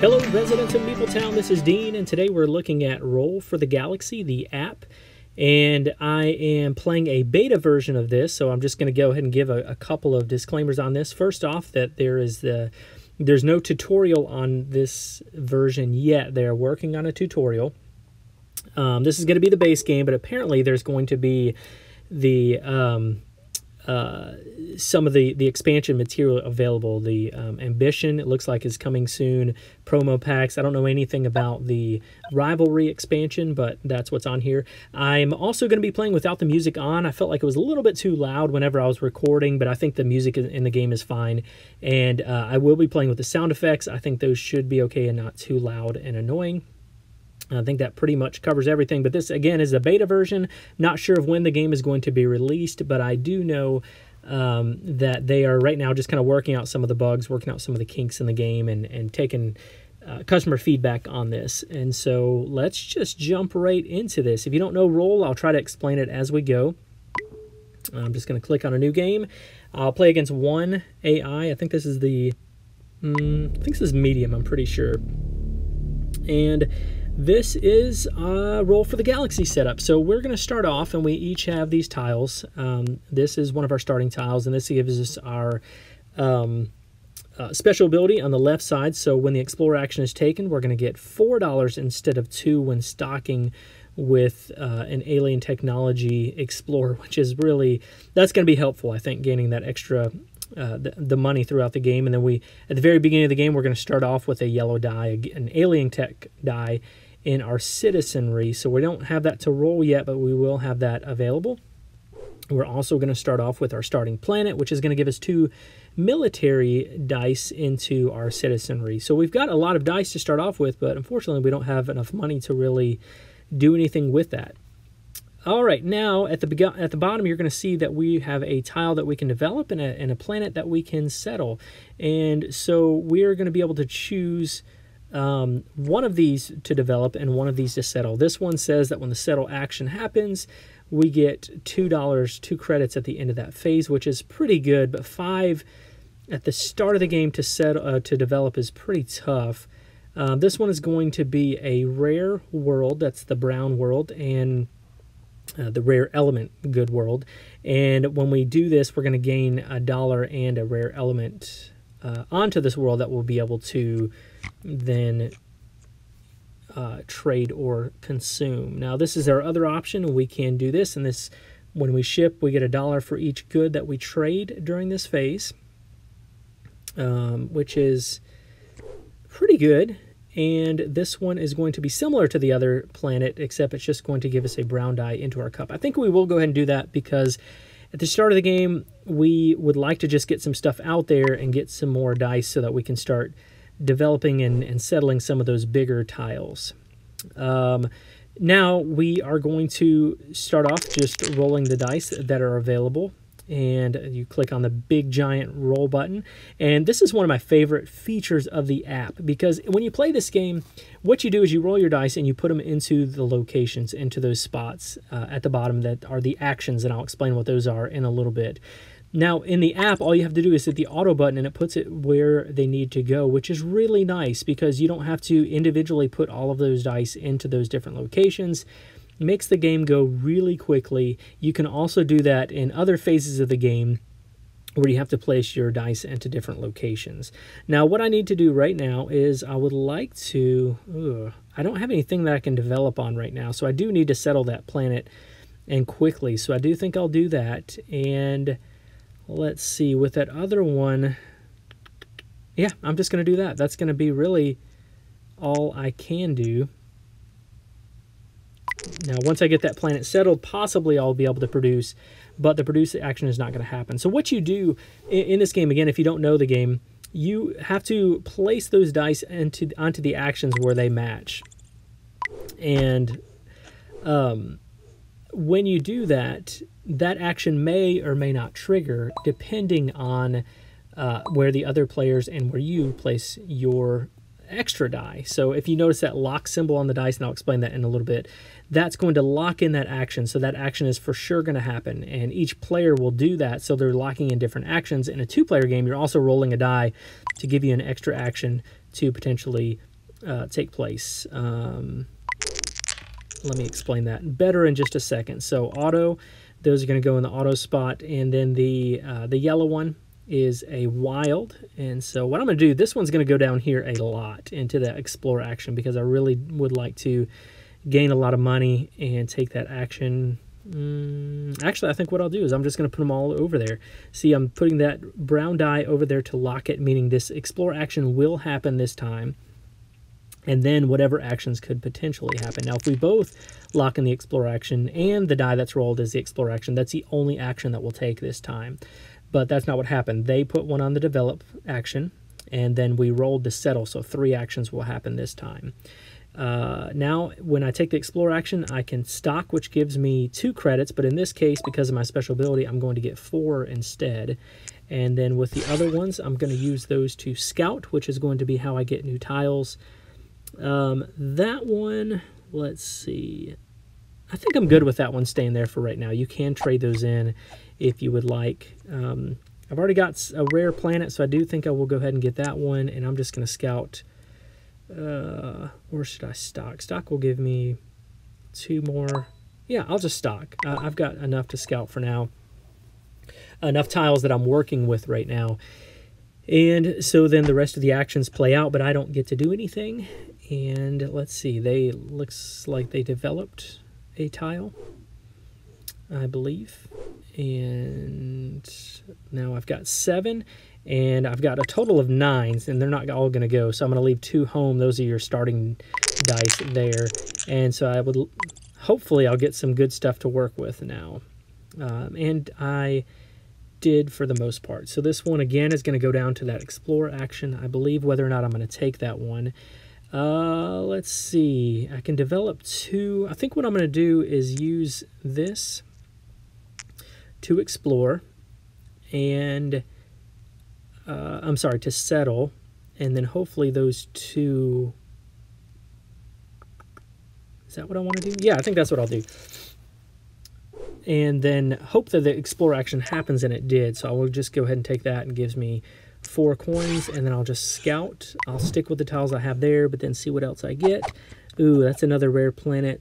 Hello, residents of Meepletown. This is Dean, and today we're looking at Roll for the Galaxy, the app. And I am playing a beta version of this, so I'm just going to go ahead and give a couple of disclaimers on this. First off, that there's no tutorial on this version yet. They're working on a tutorial. This is going to be the base game, but apparently there's going to be the some of the expansion material available. The Ambition, it looks like, is coming soon. Promo packs. I don't know anything about the Rivalry expansion, but that's what's on here. I'm also going to be playing without the music on. I felt like it was a little bit too loud whenever I was recording, but I think the music in the game is fine. And I will be playing with the sound effects. I think those should be okay and not too loud and annoying. I think that pretty much covers everything, but this, again, is a beta version. Not sure of when the game is going to be released, but I do know that they are right now just kind of working out some of the bugs, working out some of the kinks in the game, and taking customer feedback on this. And so let's just jump right into this. If you don't know Roll, I'll try to explain it as we go. I'm just going to click on a new game. I'll play against one AI. I think this is the... I think this is medium, I'm pretty sure. And this is Roll for the Galaxy setup. So we're going to start off, and we each have these tiles. This is one of our starting tiles, and this gives us our special ability on the left side. So when the Explorer action is taken, we're going to get $4 instead of $2 when stocking with an Alien Technology Explorer, which is really, that's going to be helpful, I think, gaining that extra the money throughout the game. And then at the very beginning of the game, we're going to start off with a yellow die, an Alien Tech die in our citizenry. So we don't have that to roll yet, but we will have that available. We're also going to start off with our starting planet, which is going to give us 2 military dice into our citizenry. So we've got a lot of dice to start off with, but unfortunately we don't have enough money to really do anything with that. All right, now at the bottom, you're going to see that we have a tile that we can develop and a planet that we can settle. And so we're going to be able to choose one of these to develop and one of these to settle. This one says that when the settle action happens, we get $2, 2 credits at the end of that phase, which is pretty good. But 5 at the start of the game to develop is pretty tough. This one is going to be a rare world. That's the brown world, and the rare element good world. And when we do this, we're going to gain $1 and a rare element onto this world that we'll be able to then trade or consume. Now this is our other option. We can do this, and this, when we ship, we get $1 for each good that we trade during this phase, which is pretty good. And this one is going to be similar to the other planet, except it's just going to give us a brown die into our cup. I think we will go ahead and do that because at the start of the game, we would like to just get some stuff out there and get some more dice so that we can start developing and settling some of those bigger tiles. Now we are going to start off just rolling the dice that are available. And you click on the big giant roll button. And this is one of my favorite features of the app, because when you play this game, what you do is you roll your dice and you put them into the locations, into those spots at the bottom that are the actions, and I'll explain what those are in a little bit. Now, in the app, all you have to do is hit the auto button, and it puts it where they need to go, which is really nice because you don't have to individually put all of those dice into those different locations. Makes the game go really quickly. You can also do that in other phases of the game where you have to place your dice into different locations. Now, what I need to do right now is I would like to... I don't have anything that I can develop on right now, so I do need to settle that planet, and quickly. So I do think I'll do that. And let's see, with that other one... Yeah, I'm just going to do that. That's going to be really all I can do. Now, once I get that planet settled, possibly I'll be able to produce, but the produce action is not going to happen. So what you do in this game, again, if you don't know the game, you have to place those dice onto the actions where they match. And when you do that, that action may or may not trigger, depending on where the other players and where you place your extra die. So if you notice that lock symbol on the dice, and I'll explain that in a little bit, that's going to lock in that action. So that action is for sure going to happen, and each player will do that. So they're locking in different actions. In a 2-player game, you're also rolling a die to give you an extra action to potentially take place. Let me explain that better in just a second. So auto, those are going to go in the auto spot, and then the yellow one is a wild. And so what I'm going to do, this one's going to go down here a lot into that explore action, because I really would like to gain a lot of money and take that action. Actually, I think what I'll do is I'm just going to put them all over there. See, I'm putting that brown die over there to lock it, meaning this explore action will happen this time. And then whatever actions could potentially happen. Now, if we both lock in the explore action and the die that's rolled is the explore action, that's the only action that we'll take this time. But that's not what happened. They put one on the develop action, and then we rolled the settle, so 3 actions will happen this time. Now, when I take the explore action, I can stock, which gives me 2 credits, but in this case, because of my special ability, I'm going to get 4 instead. And then with the other ones, I'm going to use those to scout, which is going to be how I get new tiles. That one, let's see. I think I'm good with that one staying there for right now. You can trade those in if you would like. I've already got a rare planet, so I do think I will go ahead and get that one, and I'm just going to scout. Or should I stock? Stock will give me 2 more. Yeah, I'll just stock. I've got enough to scout for now. Enough tiles that I'm working with right now. And so then the rest of the actions play out, but I don't get to do anything. And let's see, looks like they developed a tile, I believe. And now I've got 7, and I've got a total of 9s, and they're not all going to go. So I'm going to leave 2 home. Those are your starting dice there. And so hopefully I'll get some good stuff to work with now. And I did for the most part. So this one again is going to go down to that explore action, I believe. Whether or not I'm going to take that one, let's see. I can develop 2. I think what I'm going to do is use this to explore, and I'm sorry, to settle, and then hopefully those 2. Is that what I want to do? Yeah, I think that's what I'll do. And then hope that the explore action happens, and it did. So I will just go ahead and take that, and gives me 4 coins, and then I'll just scout. I'll stick with the tiles I have there, but then see what else I get. Ooh, that's another rare planet.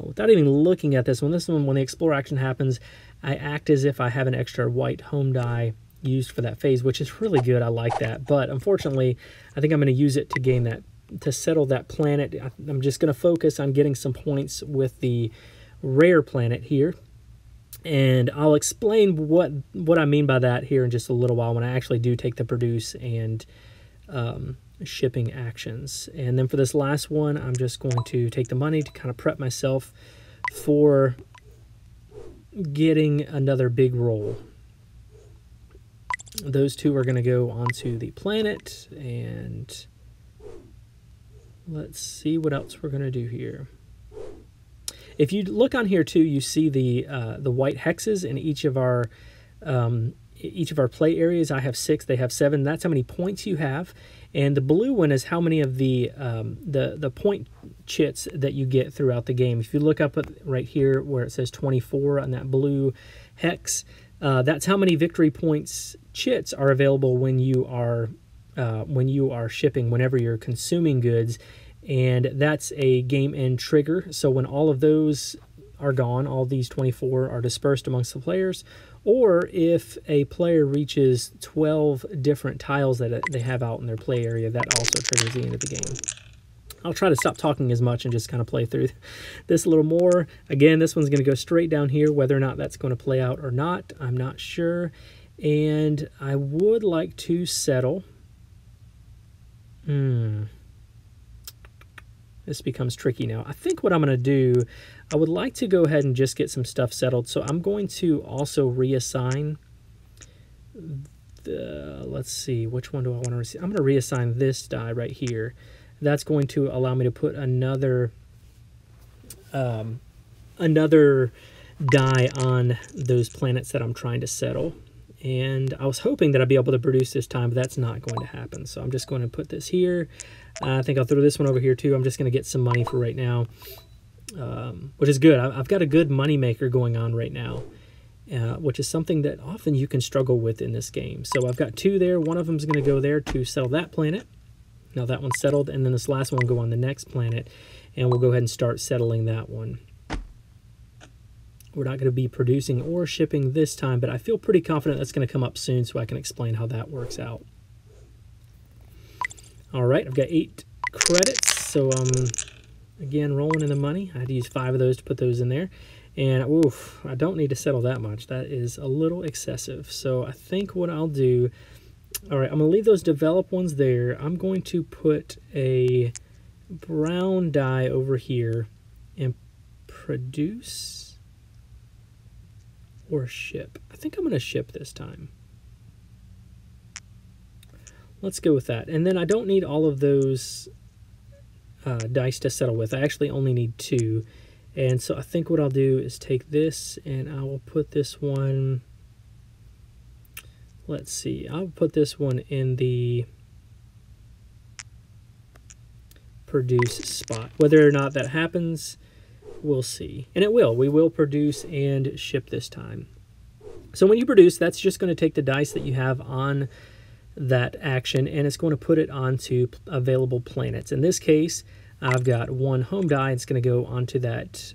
Without even looking at this one, when the explore action happens, I act as if I have an extra white home die used for that phase, which is really good. I like that. But unfortunately, I think I'm going to use it to gain that, to settle that planet. I'm just going to focus on getting some points with the rare planet here, and I'll explain what I mean by that here in just a little while when I actually do take the produce and shipping actions. And then for this last one, I'm just going to take the money to kind of prep myself for getting another big roll. Those 2 are going to go onto the planet, and let's see what else we're going to do here. If you look on here too, you see the white hexes in each of our play areas. I have 6, they have 7. That's how many points you have. And the blue one is how many of the point chits that you get throughout the game. If you look up right here where it says 24 on that blue hex, that's how many victory points chits are available when you are shipping, whenever you're consuming goods. And that's a game end trigger. So when all of those are gone, all these 24 are dispersed amongst the players, or if a player reaches 12 different tiles that they have out in their play area, that also triggers the end of the game. I'll try to stop talking as much and just kind of play through this a little more. Again, this one's going to go straight down here. Whether or not that's going to play out or not, I'm not sure. And I would like to settle. This becomes tricky now. I think what I'm going to do, I would like to go ahead and just get some stuff settled. So I'm going to also reassign let's see, which one do I want to reassign? I'm going to reassign this die right here. That's going to allow me to put another die on those planets that I'm trying to settle. And I was hoping that I'd be able to produce this time, but that's not going to happen. So I'm just going to put this here. I think I'll throw this one over here too. I'm just going to get some money for right now, which is good. I've got a good money maker going on right now, which is something that often you can struggle with in this game. So I've got 2 there. One of them is going to go there to settle that planet. Now that one's settled, and then this last one will go on the next planet, and we'll go ahead and start settling that one. We're not going to be producing or shipping this time, but I feel pretty confident that's going to come up soon, so I can explain how that works out. All right, I've got 8 credits, so again, rolling in the money. I had to use 5 of those to put those in there. And oof, I don't need to settle that much. That is a little excessive. So I think what I'll do, all right, I'm going to leave those develop ones there. I'm going to put a brown die over here and produce or ship. I think I'm going to ship this time. Let's go with that. And then I don't need all of those dice to settle with. I actually only need 2. And so I think what I'll do is take this and I will put this one, let's see, I'll put this one in the produce spot. Whether or not that happens, we'll see. And it will. We will produce and ship this time. So when you produce, that's just going to take the dice that you have on that action and it's going to put it onto available planets. In this case, I've got 1 home die. It's going to go onto that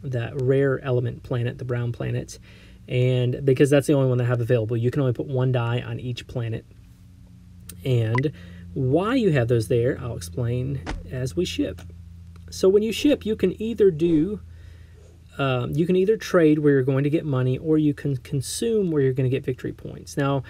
that rare element planet, the brown planet, and because that's the only one that I have available, you can only put 1 die on each planet. And why you have those there, I'll explain as we ship. So when you ship, you can either do you can either trade where you're going to get money, or you can consume where you're going to get victory points. Now,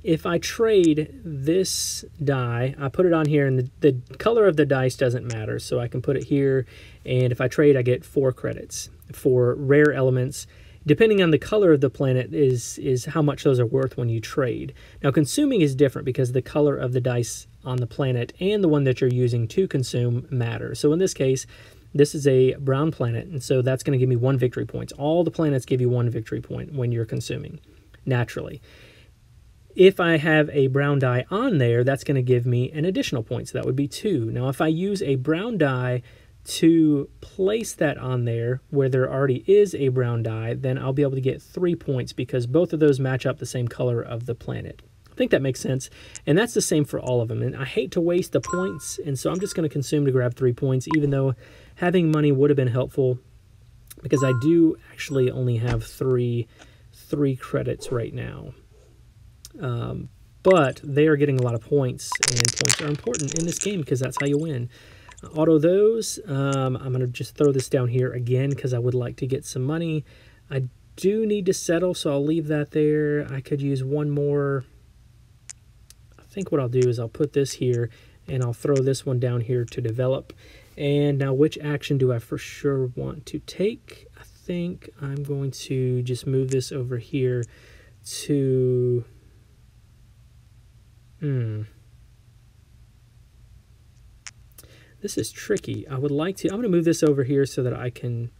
if I trade this die, I put it on here, and the color of the dice doesn't matter, so I can put it here, and if I trade, I get 4 credits. For rare elements, depending on the color of the planet is how much those are worth when you trade. Now, consuming is different because the color of the dice on the planet and the one that you're using to consume matter. So in this case, this is a brown planet, and so that's going to give me 1 victory point. All the planets give you 1 victory point when you're consuming, naturally. If I have a brown die on there, that's going to give me an additional point, so that would be 2. Now, if I use a brown die to place that on there where there already is a brown die, then I'll be able to get 3 points because both of those match up the same color of the planet. I think that makes sense, and that's the same for all of them. And I hate to waste the points, and so I'm just going to consume to grab 3 points, even though having money would have been helpful because I do actually only have three credits right now. But they are getting a lot of points, and points are important in this game because that's how you win. Auto those. I'm going to just throw this down here again because I would like to get some money. I do need to settle, so I'll leave that there. I could use 1 more. I think what I'll do is I'll put this here, and I'll throw this one down here to develop. And now, which action do I for sure want to take? I think I'm going to just move this over here to... This is tricky. I would like to... I'm going to move this over here so that I can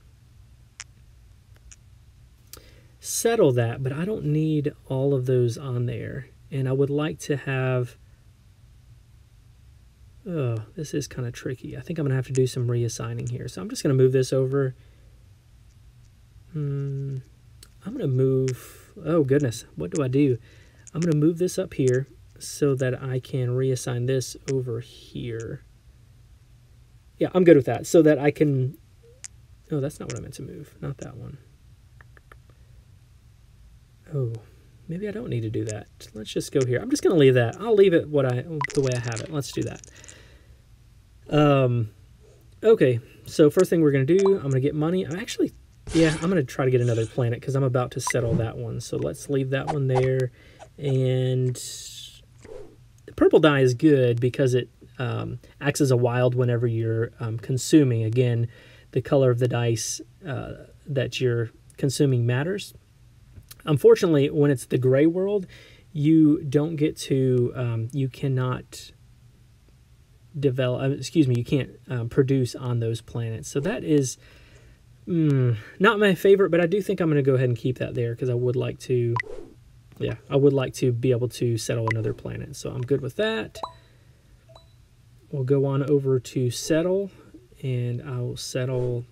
settle that, but I don't need all of those on there. And I would like to have... Oh, this is kind of tricky. I think I'm going to have to do some reassigning here. So I'm just going to move this over. I'm going to move... Oh, goodness. What do I do? I'm going to move this up here so that I can reassign this over here. Yeah, I'm good with that. So that I can... Oh, that's not what I meant to move. Not that one. Oh, maybe I don't need to do that. Let's just go here. I'm just going to leave that. I'll leave it the way I have it. Let's do that. Okay, so first thing we're going to do, I'm going to get money. I'm going to try to get another planet because I'm about to settle that one. So let's leave that one there. And the purple die is good because it acts as a wild whenever you're consuming. Again, the color of the dice that you're consuming matters. Unfortunately, when it's the gray world, you don't get to, you cannot develop, you can't produce on those planets. So that is not my favorite, but I do think I'm going to go ahead and keep that there because I would like to, yeah, I would like to be able to settle another planet. So I'm good with that. We'll go on over to settle, and I will settle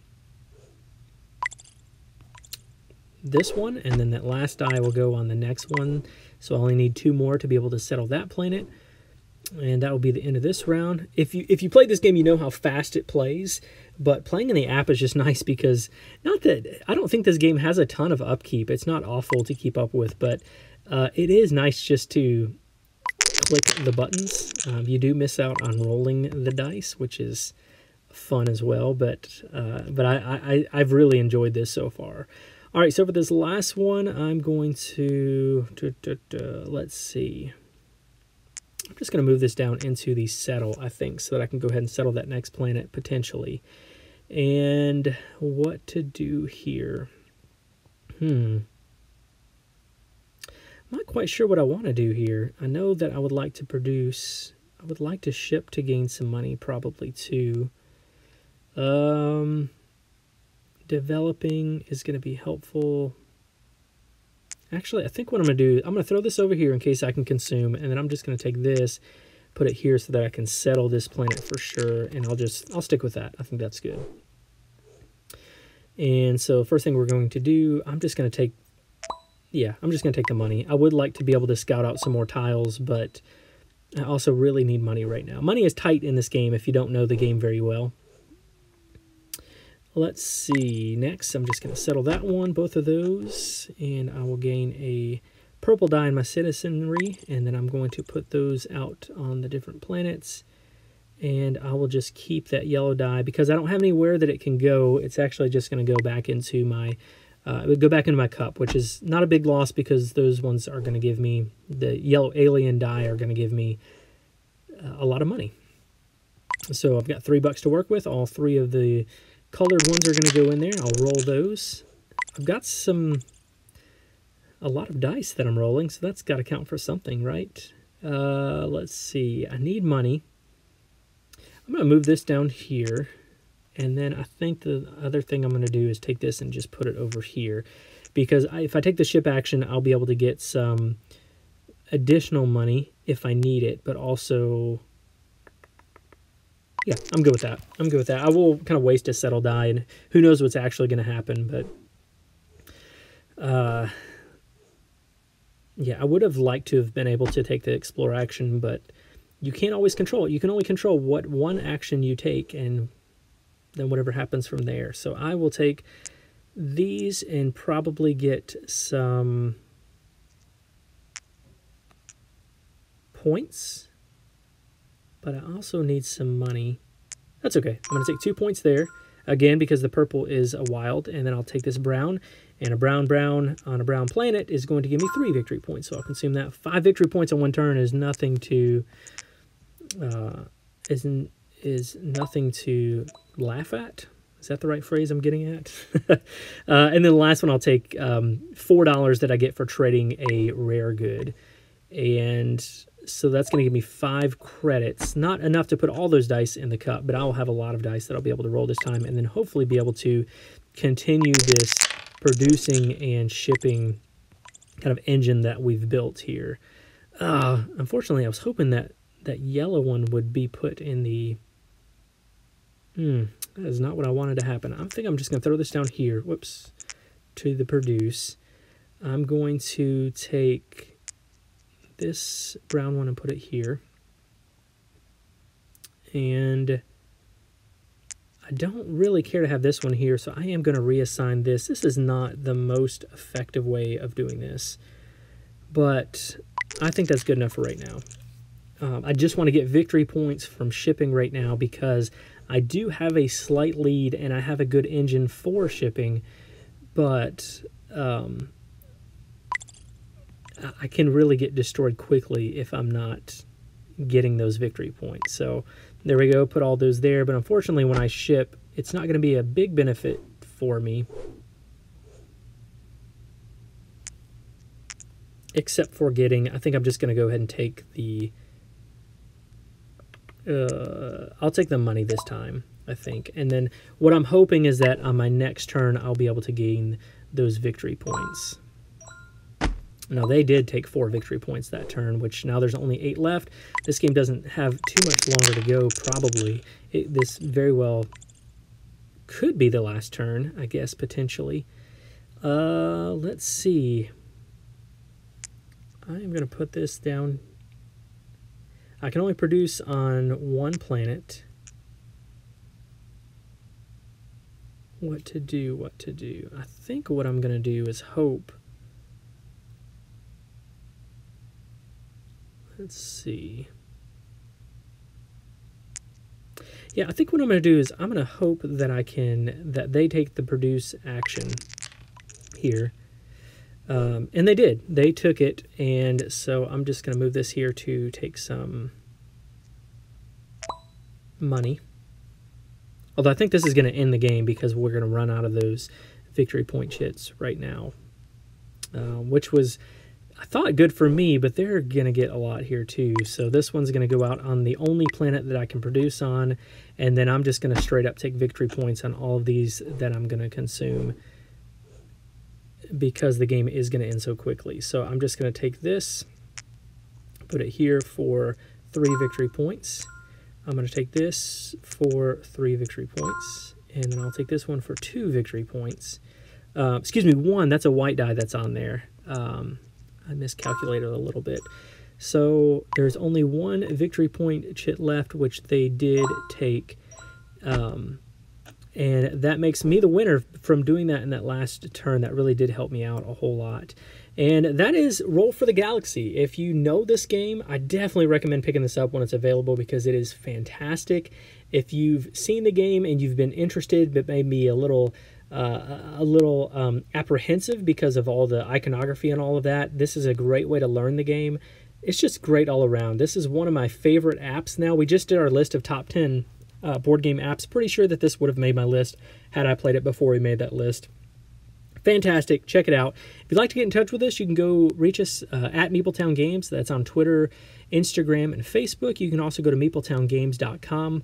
this one, and then that last die will go on the next one. So I only need 2 more to be able to settle that planet. And that will be the end of this round. If you played this game, you know how fast it plays. But playing in the app is just nice because, not that, I don't think this game has a ton of upkeep. It's not awful to keep up with, but it is nice just to click the buttons. You do miss out on rolling the dice, which is fun as well. But I've really enjoyed this so far. All right, so for this last one, I'm going to let's see. I'm just going to move this down into the settle, I think, so that I can go ahead and settle that next planet potentially. And what to do here? I'm not quite sure what I want to do here. I know that I would like to produce, I would like to ship to gain some money probably too. Developing is going to be helpful. Actually, I think what I'm going to do, I'm going to throw this over here in case I can consume, and then I'm just going to take this, put it here so that I can settle this planet for sure, and I'll stick with that. I think that's good. And so first thing we're going to do, I'm just going to take the money. I would like to be able to scout out some more tiles, but I also really need money right now. Money is tight in this game if you don't know the game very well. Let's see. Next, I'm just going to settle that one, both of those, and I will gain a purple die in my citizenry, and then I'm going to put those out on the different planets, and I will just keep that yellow die because I don't have anywhere that it can go. It's actually just going to go back into my cup, which is not a big loss because those ones are going to give me, the yellow alien die are going to give me a lot of money. So I've got $3 to work with. All three of the colored ones are going to go in there. I'll roll those. I've got a lot of dice that I'm rolling, so that's got to count for something, right? Let's see. I need money. I'm going to move this down here, and then I think the other thing I'm going to do is take this and just put it over here, because if I take the ship action, I'll be able to get some additional money if I need it, but also... yeah, I'm good with that. I'm good with that. I will kind of waste a settle die, and who knows what's actually going to happen, but... yeah, I would have liked to have been able to take the explore action, but you can't always control it. You can only control what one action you take, and then whatever happens from there. So I will take these and probably get some points. But I also need some money. That's okay. I'm going to take 2 points there. Again, because the purple is a wild. And then I'll take this brown. And a brown on a brown planet is going to give me 3 victory points. So I'll consume that. 5 victory points on one turn is nothing to... is nothing to laugh at. Is that the right phrase I'm getting at? And then the last one, I'll take $4 that I get for trading a rare good. And... so that's going to give me 5 credits. Not enough to put all those dice in the cup, but I'll have a lot of dice that I'll be able to roll this time, and then hopefully be able to continue this producing and shipping kind of engine that we've built here. Unfortunately, I was hoping that that yellow one would be put in the... that is not what I wanted to happen. I think I'm just going to throw this down here. Whoops. To the produce. I'm going to take... this brown one and put it here. And I don't really care to have this one here, so I am going to reassign this. This is not the most effective way of doing this, but I think that's good enough for right now. I just want to get victory points from shipping right now because I do have a slight lead and I have a good engine for shipping, but I can really get destroyed quickly if I'm not getting those victory points. So there we go, put all those there. But unfortunately, when I ship, it's not going to be a big benefit for me. Except for getting, I think I'm just going to go ahead and take the... I'll take the money this time, I think. And then what I'm hoping is that on my next turn, I'll be able to gain those victory points. Now, they did take 4 victory points that turn, which now there's only 8 left. This game doesn't have too much longer to go, probably. This very well could be the last turn, I guess, potentially. Let's see. I am going to put this down. I can only produce on one planet. What to do, what to do. I think what I'm going to do is hope. Let's see. Yeah, I think what I'm going to do is I'm going to hope that they take the produce action here. And they did. They took it, and so I'm just going to move this here to take some money. Although I think this is going to end the game because we're going to run out of those victory point chits right now. Which was, I thought, good for me, but they're going to get a lot here too. So this one's going to go out on the only planet that I can produce on, and then I'm just going to straight up take victory points on all of these that I'm going to consume because the game is going to end so quickly. So I'm just going to take this, put it here for 3 victory points. I'm going to take this for 3 victory points, and then I'll take this one for 2 victory points. Excuse me, 1. That's a white die that's on there. I miscalculated a little bit. So there's only 1 victory point chit left, which they did take. And that makes me the winner from doing that in that last turn. That really did help me out a whole lot. And that is Roll for the Galaxy. If you know this game, I definitely recommend picking this up when it's available because it is fantastic. If you've seen the game and you've been interested but maybe a little apprehensive because of all the iconography and all of that, this is a great way to learn the game. It's just great all around. This is one of my favorite apps now. We just did our list of top 10 board game apps. Pretty sure that this would have made my list had I played it before we made that list. Fantastic. Check it out. If you'd like to get in touch with us, you can go reach us at Meepletown Games. That's on Twitter, Instagram, and Facebook. You can also go to meepletowngames.com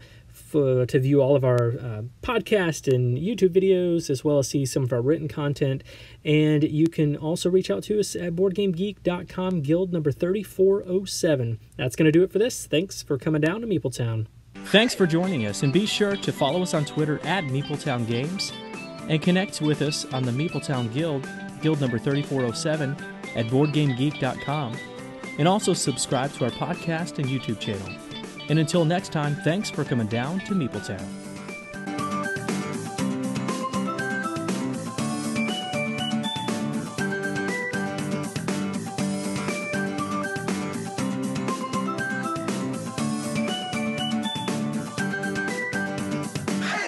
to view all of our podcast and YouTube videos, as well as see some of our written content. And you can also reach out to us at BoardGameGeek.com, guild number 3407. That's going to do it for this. Thanks for coming down to Meepletown. Thanks for joining us, and be sure to follow us on Twitter at Meepletown Games, and connect with us on the Meepletown Guild, guild number 3407, at BoardGameGeek.com, and also subscribe to our podcast and YouTube channel. And until next time, thanks for coming down to Meepletown.